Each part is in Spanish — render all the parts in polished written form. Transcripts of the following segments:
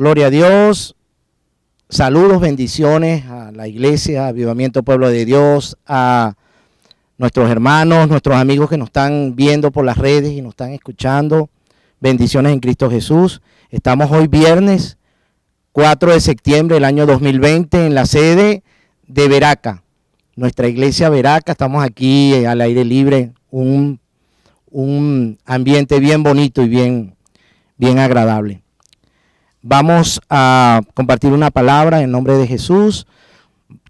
Gloria a Dios. Saludos, bendiciones a la iglesia, Avivamiento Pueblo de Dios, a nuestros hermanos, nuestros amigos que nos están viendo por las redes y nos están escuchando. Bendiciones en Cristo Jesús. Estamos hoy viernes 4 de septiembre del año 2020 en la sede de Veraca, nuestra iglesia Veraca. Estamos aquí al aire libre, un ambiente bien bonito y bien agradable. Vamos a compartir una palabra en nombre de Jesús.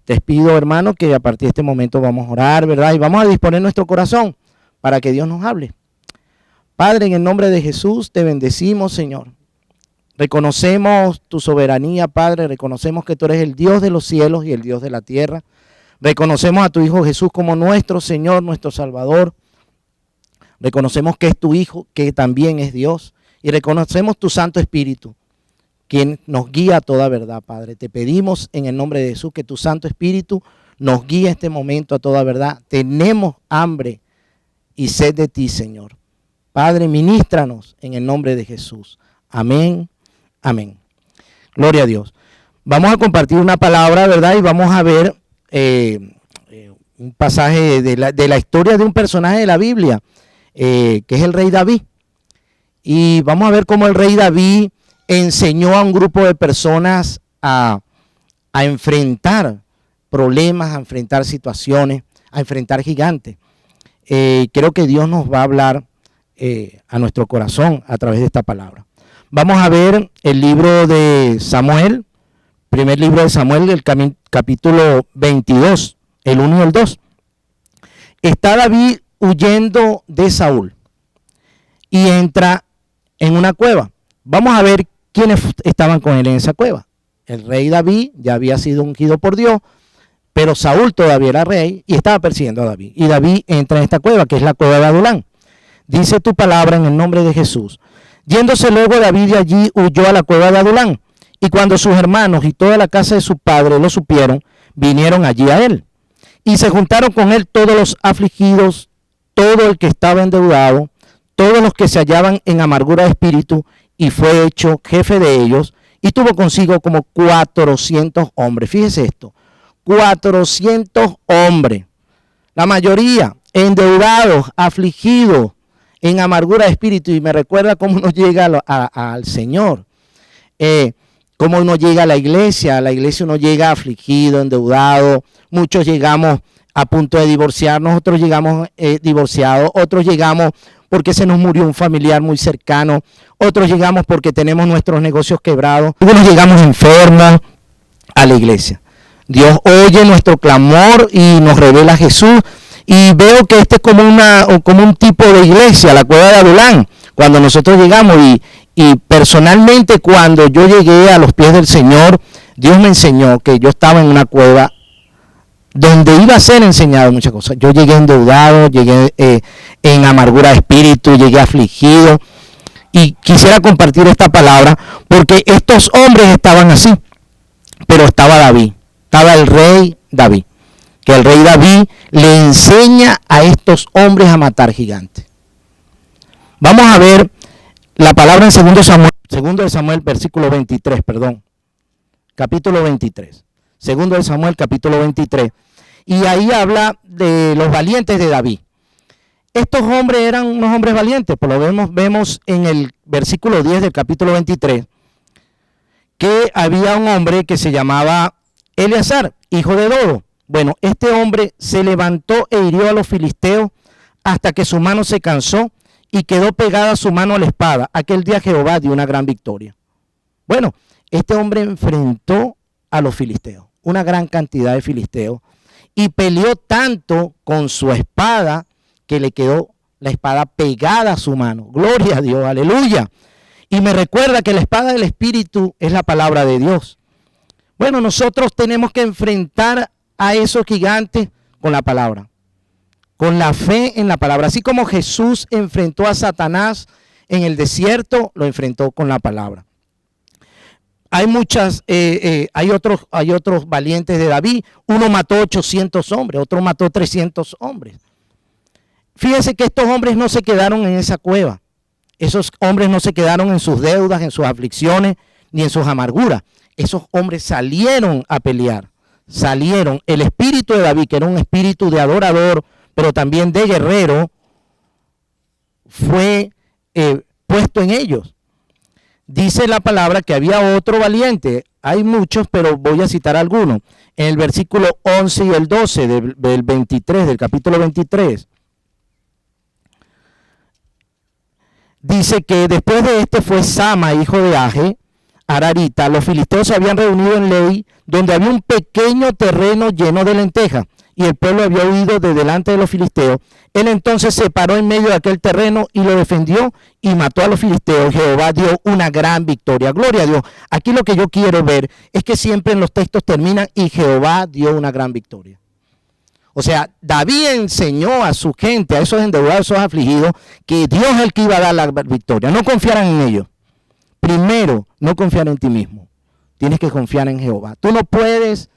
Te pido, hermano, que a partir de este momento vamos a orar, ¿verdad? Y vamos a disponer nuestro corazón para que Dios nos hable. Padre, en el nombre de Jesús te bendecimos, Señor. Reconocemos tu soberanía, Padre. Reconocemos que tú eres el Dios de los cielos y el Dios de la tierra. Reconocemos a tu Hijo Jesús como nuestro Señor, nuestro Salvador. Reconocemos que es tu Hijo, que también es Dios. Y reconocemos tu Santo Espíritu, quien nos guía a toda verdad, Padre. Te pedimos en el nombre de Jesús que tu Santo Espíritu nos guíe en este momento a toda verdad. Tenemos hambre y sed de ti, Señor. Padre, ministranos en el nombre de Jesús. Amén, amén. Gloria a Dios. Vamos a compartir una palabra, ¿verdad? Y vamos a ver un pasaje de la historia de un personaje de la Biblia, que es el rey David. Y vamos a ver cómo el rey David enseñó a un grupo de personas a enfrentar problemas, a enfrentar situaciones, a enfrentar gigantes. Creo que Dios nos va a hablar a nuestro corazón a través de esta palabra. Vamos a ver el libro de Samuel, primer libro de Samuel, el capítulo 22, el 1 y el 2. Está David huyendo de Saúl y entra en una cueva. Vamos a ver quiénes estaban con él en esa cueva. El rey David ya había sido ungido por Dios, pero Saúl todavía era rey y estaba persiguiendo a David. Y David entra en esta cueva, que es la cueva de Adulán. Dice tu palabra en el nombre de Jesús. Yéndose luego David de allí, huyó a la cueva de Adulán. Y cuando sus hermanos y toda la casa de su padre lo supieron, vinieron allí a él. Y se juntaron con él todos los afligidos, todo el que estaba endeudado, todos los que se hallaban en amargura de espíritu, y fue hecho jefe de ellos, y tuvo consigo como 400 hombres. Fíjese esto, 400 hombres, la mayoría endeudados, afligidos, en amargura de espíritu. Y me recuerda cómo uno llega al Señor, cómo uno llega a la iglesia uno llega afligido, endeudado. Muchos llegamos a punto de divorciarnos, otros llegamos divorciados, otros llegamos porque se nos murió un familiar muy cercano, otros llegamos porque tenemos nuestros negocios quebrados, algunos llegamos enfermos a la iglesia. Dios oye nuestro clamor y nos revela a Jesús. Y veo que este es como un tipo de iglesia, la cueva de Adulán, cuando nosotros llegamos. Y personalmente, cuando yo llegué a los pies del Señor, Dios me enseñó que yo estaba en una cueva donde iba a ser enseñado muchas cosas. Yo llegué endeudado, llegué en amargura de espíritu, llegué afligido. Y quisiera compartir esta palabra porque estos hombres estaban así, pero estaba David, estaba el rey David. Que el rey David le enseña a estos hombres a matar gigantes. Vamos a ver la palabra en 2 de Samuel, versículo 23, capítulo 23. 2 de Samuel, capítulo 23. Y ahí habla de los valientes de David. Estos hombres eran unos hombres valientes, por lo vemos en el versículo 10 del capítulo 23, que había un hombre que se llamaba Eleazar, hijo de Dodo. Bueno, este hombre se levantó e hirió a los filisteos hasta que su mano se cansó y quedó pegada su mano a la espada. Aquel día Jehová dio una gran victoria. Bueno, este hombre enfrentó a los filisteos, una gran cantidad de filisteos, y peleó tanto con su espada que le quedó la espada pegada a su mano. Gloria a Dios, aleluya. Y me recuerda que la espada del Espíritu es la palabra de Dios. Bueno, nosotros tenemos que enfrentar a esos gigantes con la palabra, con la fe en la palabra. Así como Jesús enfrentó a Satanás en el desierto, lo enfrentó con la palabra. Hay otros valientes de David. Uno mató 800 hombres, otro mató 300 hombres. Fíjense que estos hombres no se quedaron en esa cueva. Esos hombres no se quedaron en sus deudas, en sus aflicciones, ni en sus amarguras. Esos hombres salieron a pelear. Salieron. El espíritu de David, que era un espíritu de adorador, pero también de guerrero, fue puesto en ellos. Dice la palabra que había otro valiente. Hay muchos, pero voy a citar algunos. En el versículo 11 y el 12 del 23, del capítulo 23. Dice que después de este fue Sama, hijo de Age, Ararita. Los filisteos se habían reunido en Lei, donde había un pequeño terreno lleno de lentejas, y el pueblo había huido de delante de los filisteos. Él entonces se paró en medio de aquel terreno y lo defendió y mató a los filisteos. Jehová dio una gran victoria. Gloria a Dios. Aquí lo que yo quiero ver es que siempre en los textos terminan y Jehová dio una gran victoria. O sea, David enseñó a su gente, a esos endeudados, a esos afligidos, que Dios es el que iba a dar la victoria. No confiaran en ellos. Primero, no confiar en ti mismo. Tienes que confiar en Jehová. Tú no puedes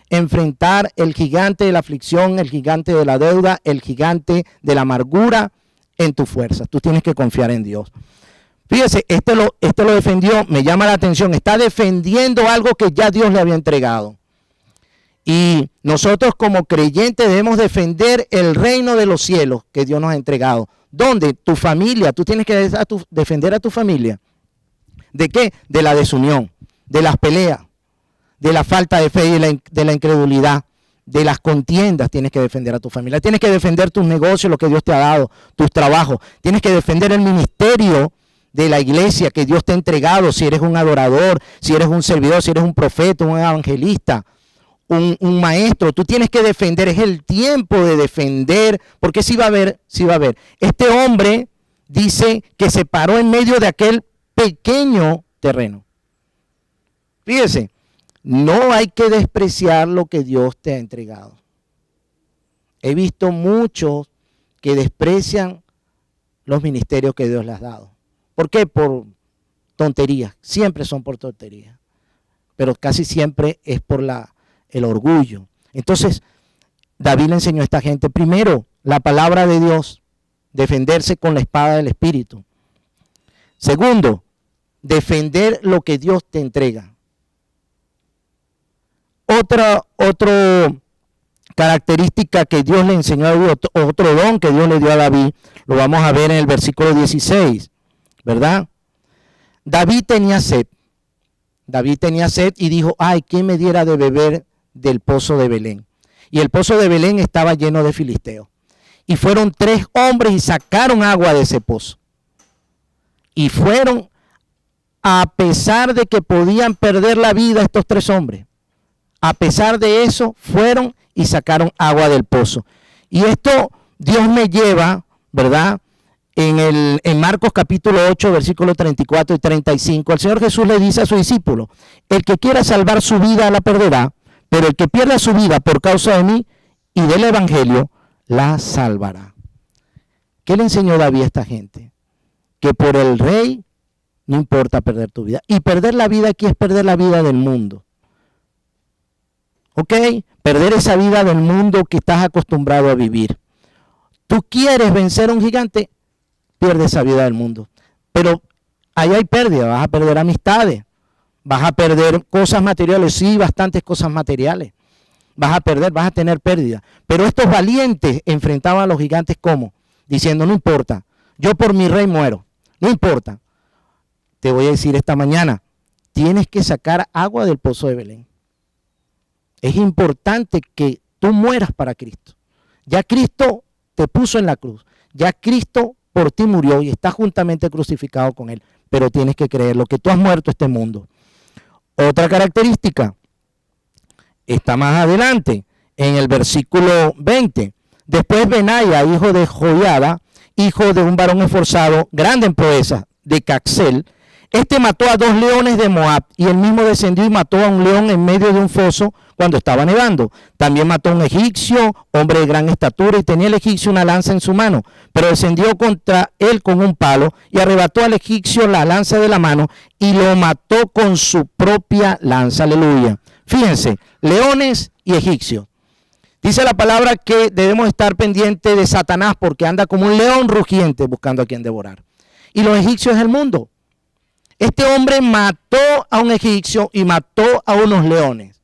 enfrentar el gigante de la aflicción, el gigante de la deuda, el gigante de la amargura en tu fuerza. Tú tienes que confiar en Dios. Fíjese, este lo defendió, me llama la atención. Está defendiendo algo que ya Dios le había entregado. Y nosotros como creyentes debemos defender el reino de los cielos que Dios nos ha entregado. ¿Dónde? Tu familia. Tú tienes que defender a tu familia. ¿De qué? De la desunión, de las peleas, de la falta de fe y de la incredulidad, de las contiendas. Tienes que defender a tu familia. Tienes que defender tus negocios, lo que Dios te ha dado, tus trabajos. Tienes que defender el ministerio de la iglesia que Dios te ha entregado. Si eres un adorador, si eres un servidor, si eres un profeta, un evangelista, un maestro, tú tienes que defender. Es el tiempo de defender, porque sí va a haber. Este hombre dice que se paró en medio de aquel pequeño terreno. Fíjese, no hay que despreciar lo que Dios te ha entregado. He visto muchos que desprecian los ministerios que Dios les ha dado. ¿Por qué? Por tonterías. Siempre son por tonterías. Pero casi siempre es por el orgullo. Entonces, David le enseñó a esta gente, primero, la palabra de Dios, defenderse con la espada del Espíritu. Segundo, defender lo que Dios te entrega. Otra característica que Dios le enseñó a David, otro don que Dios le dio a David, lo vamos a ver en el versículo 16, ¿verdad? David tenía sed y dijo, ay, ¿quién me diera de beber del pozo de Belén? Y el pozo de Belén estaba lleno de filisteos. Y fueron 3 hombres y sacaron agua de ese pozo. Y fueron, a pesar de que podían perder la vida estos 3 hombres, a pesar de eso, fueron y sacaron agua del pozo. Y esto Dios me lleva, ¿verdad? En Marcos capítulo 8, versículos 34 y 35, el Señor Jesús le dice a sus discípulos, el que quiera salvar su vida la perderá, pero el que pierda su vida por causa de mí y del evangelio, la salvará. ¿Qué le enseñó David a esta gente? Que por el rey no importa perder tu vida. Y perder la vida aquí es perder la vida del mundo. ¿Ok? Perder esa vida del mundo que estás acostumbrado a vivir. Tú quieres vencer a un gigante, pierde esa vida del mundo. Pero ahí hay pérdida, vas a perder amistades, vas a perder cosas materiales, sí, bastantes cosas materiales. Vas a tener pérdida. Pero estos valientes enfrentaban a los gigantes ¿cómo? Diciendo, no importa, yo por mi rey muero, no importa. Te voy a decir esta mañana, tienes que sacar agua del pozo de Belén. Es importante que tú mueras para Cristo. Ya Cristo te puso en la cruz. Ya Cristo por ti murió y está juntamente crucificado con él. Pero tienes que creerlo, que tú has muerto este mundo. Otra característica está más adelante, en el versículo 20. Después Benaya, hijo de Joiada, hijo de un varón esforzado, grande en proeza, de Caxel, este mató a 2 leones de Moab, y él mismo descendió y mató a un león en medio de un foso cuando estaba nevando. También mató a un egipcio, hombre de gran estatura, y tenía el egipcio una lanza en su mano, pero descendió contra él con un palo y arrebató al egipcio la lanza de la mano y lo mató con su propia lanza. Aleluya. Fíjense, leones y egipcios. Dice la palabra que debemos estar pendientes de Satanás porque anda como un león rugiente buscando a quien devorar. Y los egipcios es el mundo. Este hombre mató a un egipcio y mató a unos leones.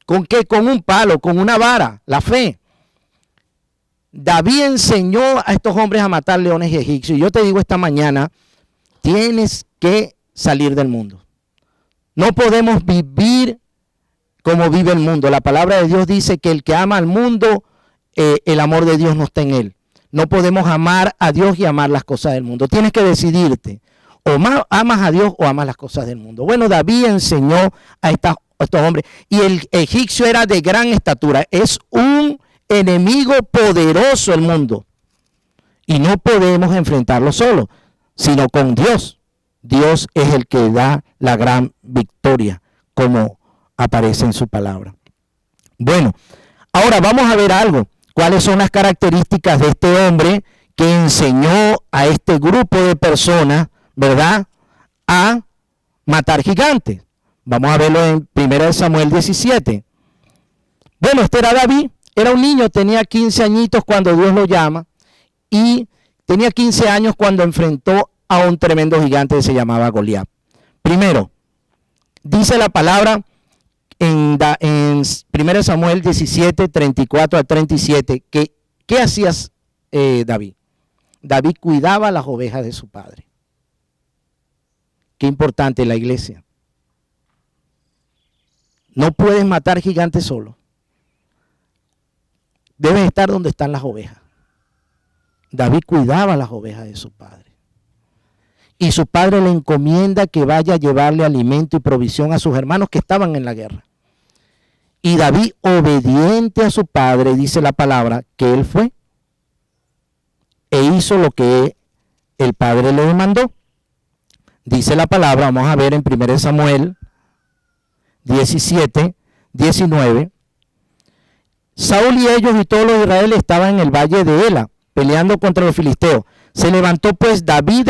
¿Con qué? Con un palo, con una vara, la fe. David enseñó a estos hombres a matar leones y egipcios. Y yo te digo esta mañana, tienes que salir del mundo. No podemos vivir como vive el mundo. La palabra de Dios dice que el que ama al mundo, el amor de Dios no está en él. No podemos amar a Dios y amar las cosas del mundo. Tienes que decidirte. O amas a Dios o amas las cosas del mundo. Bueno, David enseñó a estos hombres. Y el egipcio era de gran estatura. Es un enemigo poderoso el mundo. Y no podemos enfrentarlo solo, sino con Dios. Dios es el que da la gran victoria, como aparece en su palabra. Bueno, ahora vamos a ver algo. ¿Cuáles son las características de este hombre que enseñó a este grupo de personas, verdad, a matar gigantes? Vamos a verlo en 1 Samuel 17. Bueno, este era David, era un niño, tenía 15 añitos cuando Dios lo llama y tenía 15 años cuando enfrentó a un tremendo gigante que se llamaba Goliat. Primero, dice la palabra en 1 Samuel 17, 34 al 37, que ¿qué hacías David? David cuidaba las ovejas de su padre. Qué importante la iglesia. No puedes matar gigantes solo. Debes estar donde están las ovejas. David cuidaba las ovejas de su padre. Y su padre le encomienda que vaya a llevarle alimento y provisión a sus hermanos que estaban en la guerra. Y David, obediente a su padre, dice la palabra, que él fue e hizo lo que el padre le demandó. Dice la palabra, vamos a ver en 1 Samuel 17, 19. Saúl y ellos y todos los de Israel estaban en el valle de Ela, peleando contra los filisteos. Se levantó pues David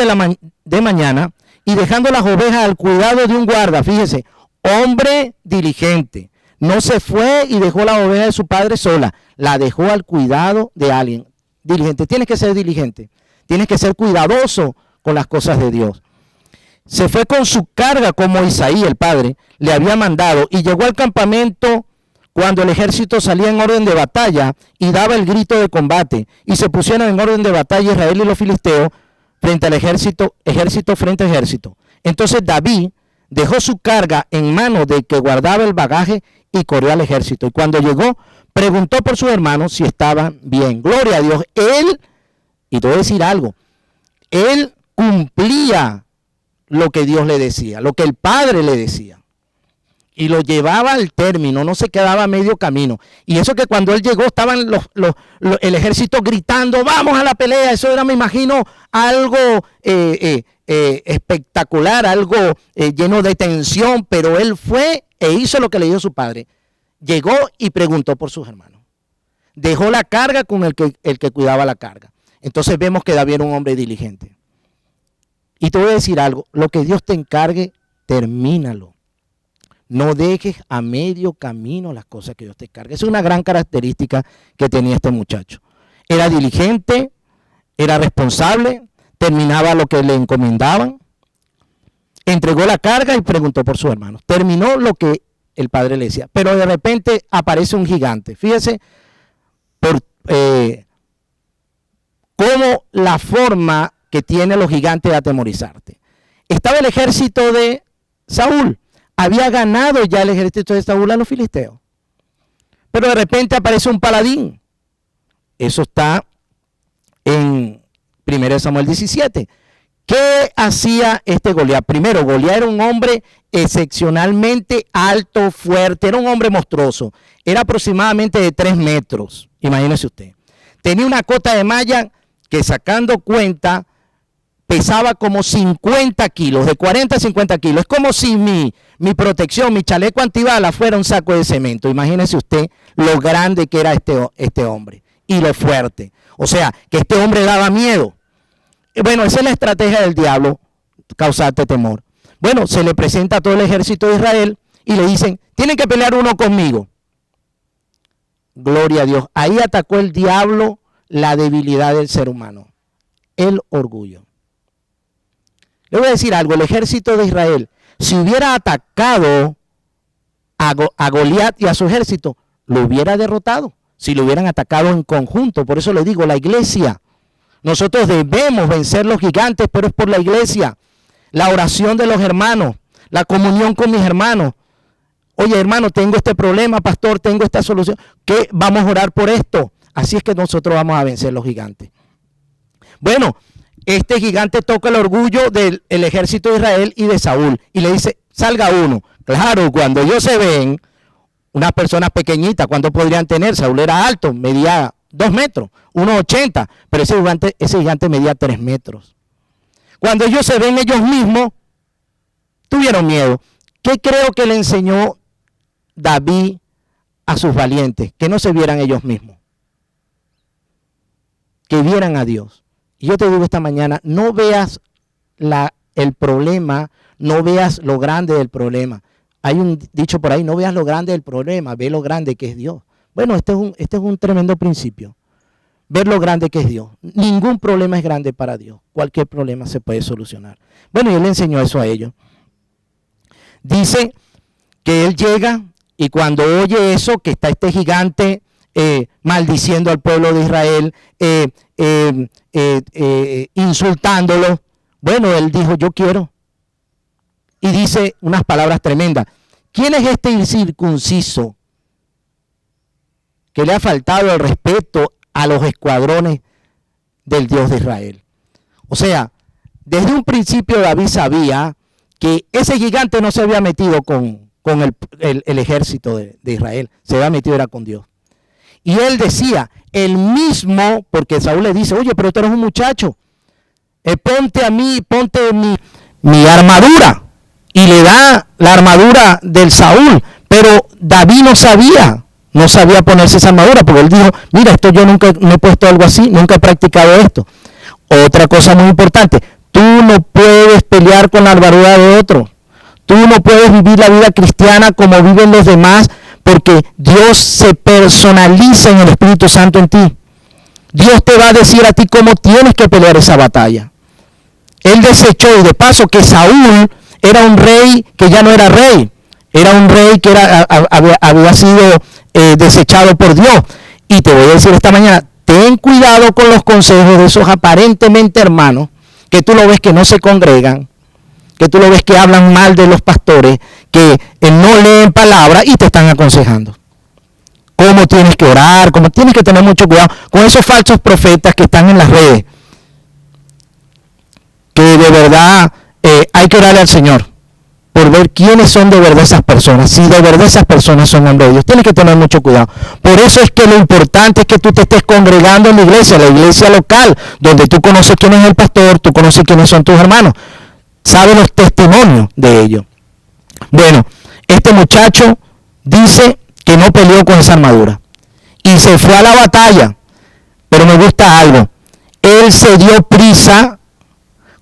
de mañana y dejando las ovejas al cuidado de un guarda, fíjese, hombre diligente, no se fue y dejó la oveja de su padre sola, la dejó al cuidado de alguien. Diligente, tienes que ser diligente, tienes que ser cuidadoso con las cosas de Dios. Se fue con su carga como Isaí, el padre, le había mandado y llegó al campamento cuando el ejército salía en orden de batalla y daba el grito de combate y se pusieron en orden de batalla Israel y los filisteos frente al ejército frente a ejército. Entonces David dejó su carga en manos del que guardaba el bagaje y corrió al ejército. Y cuando llegó, preguntó por sus hermanos si estaban bien. Gloria a Dios. Él, y te voy a decir algo, él cumplía lo que Dios le decía, lo que el Padre le decía. Y lo llevaba al término, no se quedaba a medio camino. Y eso que cuando él llegó estaban el ejército gritando, vamos a la pelea. Eso era, me imagino, algo espectacular, algo lleno de tensión. Pero él fue e hizo lo que le dijo su padre. Llegó y preguntó por sus hermanos. Dejó la carga con el que cuidaba la carga. Entonces vemos que David era un hombre diligente. Y te voy a decir algo, lo que Dios te encargue, termínalo. No dejes a medio camino las cosas que Dios te encargue. Esa es una gran característica que tenía este muchacho. Era diligente, era responsable, terminaba lo que le encomendaban, entregó la carga y preguntó por sus hermanos. Terminó lo que el padre le decía. Pero de repente aparece un gigante. Fíjese cómo la forma que tiene los gigantes de atemorizarte. Estaba el ejército de Saúl. Había ganado ya el ejército de Saúl a los filisteos. Pero de repente aparece un paladín. Eso está en 1 Samuel 17. ¿Qué hacía este Goliat? Primero, Goliat era un hombre excepcionalmente alto, fuerte, era un hombre monstruoso. Era aproximadamente de 3 metros, imagínese usted. Tenía una cota de malla que, sacando cuenta, pesaba como 50 kilos, de 40 a 50 kilos. Es como si mi protección, mi chaleco antibala fuera un saco de cemento. Imagínese usted lo grande que era este hombre y lo fuerte. O sea, que este hombre daba miedo. Bueno, esa es la estrategia del diablo, causarte temor. Bueno, se le presenta a todo el ejército de Israel y le dicen, tienen que pelear uno conmigo. Gloria a Dios. Ahí atacó el diablo la debilidad del ser humano, el orgullo. Le voy a decir algo, el ejército de Israel, si hubiera atacado a Goliat y a su ejército, lo hubiera derrotado, si lo hubieran atacado en conjunto. Por eso le digo, la iglesia, nosotros debemos vencer los gigantes, pero es por la iglesia, la oración de los hermanos, la comunión con mis hermanos. Oye, hermano, tengo este problema, pastor, tengo esta solución, ¿qué? Vamos a orar por esto. Así es que nosotros vamos a vencer los gigantes. Bueno, este gigante toca el orgullo del ejército de Israel y de Saúl y le dice, salga uno. Claro, cuando ellos se ven, unas personas pequeñitas, ¿cuánto podrían tener? Saúl era alto, medía 2 metros, 1,80, pero ese gigante medía 3 metros. Cuando ellos se ven ellos mismos, tuvieron miedo. ¿Qué creo que le enseñó David a sus valientes? Que no se vieran ellos mismos, que vieran a Dios. Y yo te digo esta mañana, no veas el problema, no veas lo grande del problema. Hay un dicho por ahí, no veas lo grande del problema, ve lo grande que es Dios. Bueno, este es un tremendo principio. Ver lo grande que es Dios. Ningún problema es grande para Dios. Cualquier problema se puede solucionar. Bueno, y él le enseñó eso a ellos. Dice que él llega y cuando oye eso, que está este gigante maldiciendo al pueblo de Israel, insultándolo, bueno, él dijo, yo quiero. Y dice unas palabras tremendas. ¿Quién es este incircunciso que le ha faltado el respeto a los escuadrones del Dios de Israel? O sea, desde un principio David sabía que ese gigante no se había metido con el ejército de Israel, se había metido era con Dios. Y él decía, el mismo, porque Saúl le dice, oye, pero tú eres un muchacho, ponte mi armadura. Y le da la armadura del Saúl, pero David no sabía ponerse esa armadura, porque él dijo, mira, esto yo nunca me he puesto algo así, nunca he practicado esto. Otra cosa muy importante, tú no puedes pelear con la armadura de otro, tú no puedes vivir la vida cristiana como viven los demás, porque Dios se personaliza en el Espíritu Santo en ti. Dios te va a decir a ti cómo tienes que pelear esa batalla. Él desechó, y de paso que Saúl era un rey que ya no era rey, era un rey que había sido desechado por Dios. Y te voy a decir esta mañana, ten cuidado con los consejos de esos aparentemente hermanos, que tú lo ves que no se congregan, que tú lo ves que hablan mal de los pastores, que no leen palabra y te están aconsejando. Cómo tienes que orar, cómo tienes que tener mucho cuidado con esos falsos profetas que están en las redes. Que de verdad hay que orarle al Señor por ver quiénes son de verdad esas personas, si de verdad esas personas son hombres de Dios. Tienes que tener mucho cuidado. Por eso es que lo importante es que tú te estés congregando en la iglesia local, donde tú conoces quién es el pastor, tú conoces quiénes son tus hermanos, sabes los testimonios de ellos. Bueno, este muchacho dice que no peleó con esa armadura y se fue a la batalla, pero me gusta algo, él se dio prisa,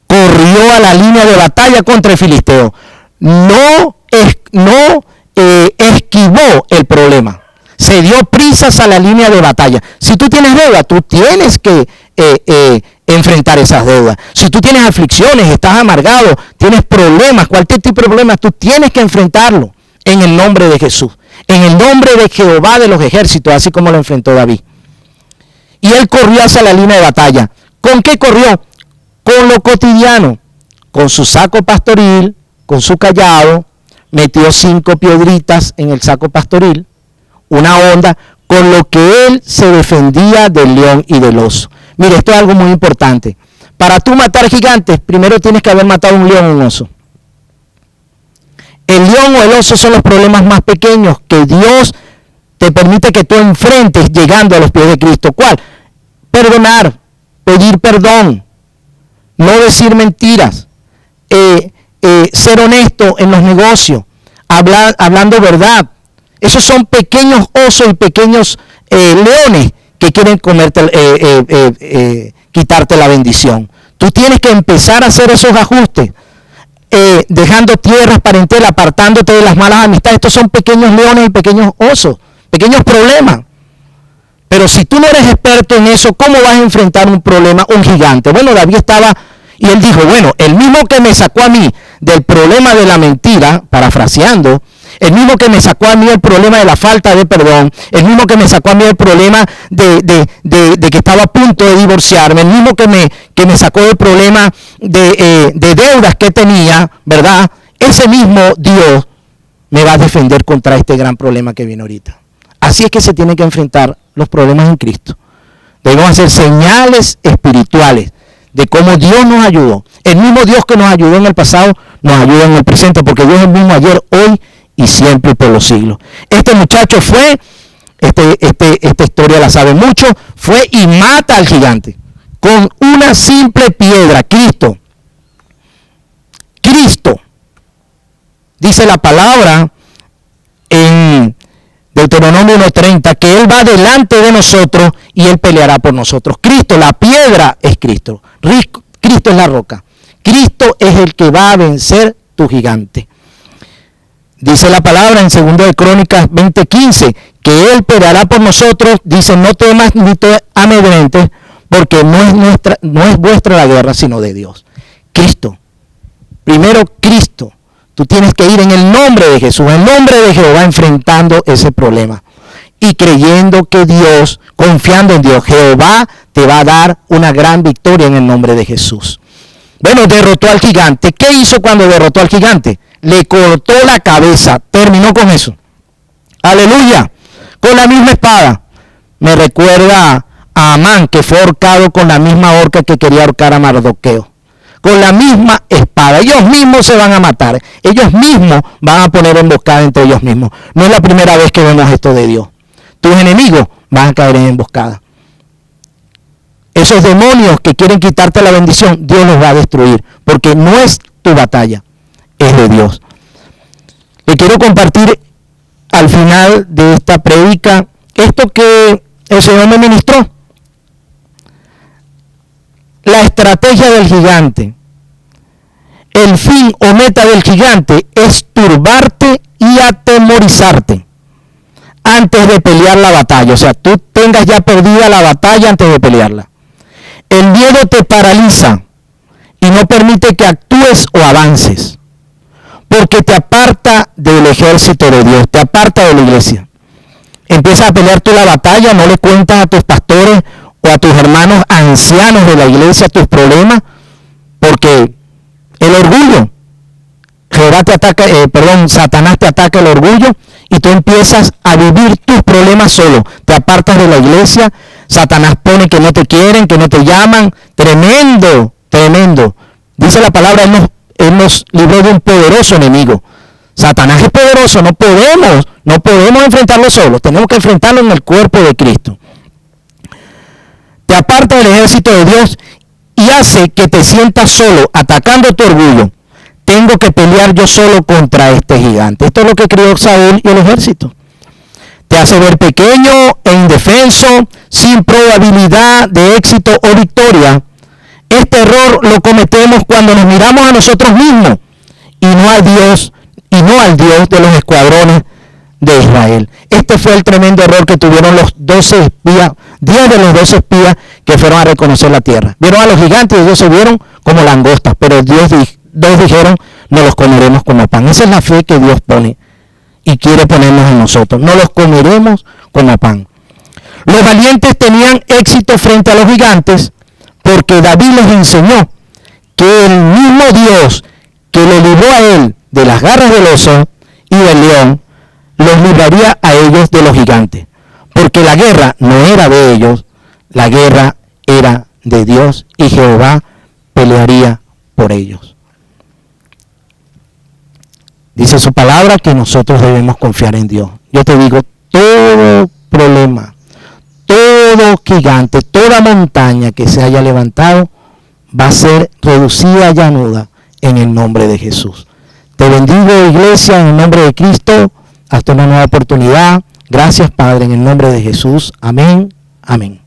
corrió a la línea de batalla contra el filisteo. No esquivó el problema. Se dio prisas a la línea de batalla. Si tú tienes deuda, tú tienes que enfrentar esas deudas. Si tú tienes aflicciones, estás amargado, tienes problemas, cualquier tipo de problemas, tú tienes que enfrentarlo en el nombre de Jesús, en el nombre de Jehová de los ejércitos, así como lo enfrentó David. Y él corrió hacia la línea de batalla. ¿Con qué corrió? Con lo cotidiano, con su saco pastoril, con su cayado, metió 5 piedritas en el saco pastoril, una onda, con lo que él se defendía del león y del oso. Mire, esto es algo muy importante. Para tú matar gigantes, primero tienes que haber matado un león o un oso. El león o el oso son los problemas más pequeños que Dios te permite que tú enfrentes llegando a los pies de Cristo. ¿Cuál? Perdonar, pedir perdón, no decir mentiras, ser honesto en los negocios, hablando verdad. Esos son pequeños osos y pequeños leones que quieren quitarte la bendición. Tú tienes que empezar a hacer esos ajustes, dejando tierras, parentela, apartándote de las malas amistades. Estos son pequeños leones y pequeños osos, pequeños problemas. Pero si tú no eres experto en eso, ¿cómo vas a enfrentar un problema, un gigante? Bueno, David estaba Y él dijo, bueno, el mismo que me sacó a mí del problema de la mentira, parafraseando, el mismo que me sacó a mí el problema de la falta de perdón, el mismo que me sacó a mí el problema de que estaba a punto de divorciarme, el mismo que me sacó del problema de deudas que tenía, ¿verdad? Ese mismo Dios me va a defender contra este gran problema que viene ahorita. Así es que se tienen que enfrentar los problemas en Cristo. Debemos hacer señales espirituales de cómo Dios nos ayudó. El mismo Dios que nos ayudó en el pasado, nos ayuda en el presente, porque Dios es el mismo ayer, hoy y siempre por los siglos. Este muchacho fue, esta historia la sabe mucho, fue y mata al gigante con una simple piedra. Cristo, dice la palabra en Deuteronomio 1:30, que Él va delante de nosotros y Él peleará por nosotros. Cristo, la piedra es Cristo. Cristo es la roca. Cristo es el que va a vencer tu gigante. Dice la palabra en 2 de Crónicas 20:15, que Él peleará por nosotros. Dice, no temas ni te amedrentes, porque no es vuestra la guerra, sino de Dios. Cristo. Primero Cristo. Tú tienes que ir en el nombre de Jesús, en el nombre de Jehová, enfrentando ese problema. Y creyendo que Dios, confiando en Dios, Jehová te va a dar una gran victoria en el nombre de Jesús. Bueno, derrotó al gigante. ¿Qué hizo cuando derrotó al gigante? Le cortó la cabeza. Terminó con eso. Aleluya. Con la misma espada. Me recuerda a Amán, que fue ahorcado con la misma horca que quería ahorcar a Mardoqueo. Con la misma espada. Ellos mismos se van a matar. Ellos mismos van a poner emboscada entre ellos mismos. No es la primera vez que vemos esto de Dios. Tus enemigos van a caer en emboscada. Esos demonios que quieren quitarte la bendición, Dios los va a destruir. Porque no es tu batalla, es de Dios. Le quiero compartir al final de esta prédica esto que el Señor me ministró. La estrategia del gigante, el fin o meta del gigante es turbarte y atemorizarte antes de pelear la batalla. O sea, tú tengas ya perdida la batalla antes de pelearla. El miedo te paraliza y no permite que actúes o avances, porque te aparta del ejército de Dios, te aparta de la iglesia. Empiezas a pelear tú la batalla, no le cuentas a tus pastores o a tus hermanos ancianos de la iglesia tus problemas, porque el orgullo, Satanás te ataca el orgullo y tú empiezas a vivir tus problemas solo, te apartas de la iglesia, Satanás pone que no te quieren, que no te llaman, tremendo, tremendo. Dice la palabra, Él nos libró de un poderoso enemigo. Satanás es poderoso, no podemos enfrentarlo solo, tenemos que enfrentarlo en el cuerpo de Cristo. Te aparta del ejército de Dios y hace que te sientas solo, atacando tu orgullo. Tengo que pelear yo solo contra este gigante. Esto es lo que creó Saúl y el ejército. Te hace ver pequeño e indefenso, sin probabilidad de éxito o victoria. Este error lo cometemos cuando nos miramos a nosotros mismos y no a Dios, y no al Dios de los escuadrones de Israel. Este fue el tremendo error que tuvieron los 12 espías, 10 de los 12 espías que fueron a reconocer la tierra. Vieron a los gigantes y ellos se vieron como langostas, pero dos dijeron, no los comeremos como pan. Esa es la fe que Dios pone y quiere ponernos en nosotros. No los comeremos como pan. Los valientes tenían éxito frente a los gigantes porque David les enseñó que el mismo Dios que lo libró a él de las garras del oso y del león, los libraría a ellos de los gigantes. Porque la guerra no era de ellos, la guerra era de Dios y Jehová pelearía por ellos. Dice su palabra que nosotros debemos confiar en Dios. Yo te digo, todo problema, todo gigante, toda montaña que se haya levantado va a ser reducida a llanura en el nombre de Jesús. Te bendigo, iglesia, en el nombre de Cristo. Hasta una nueva oportunidad. Gracias, Padre, en el nombre de Jesús. Amén. Amén.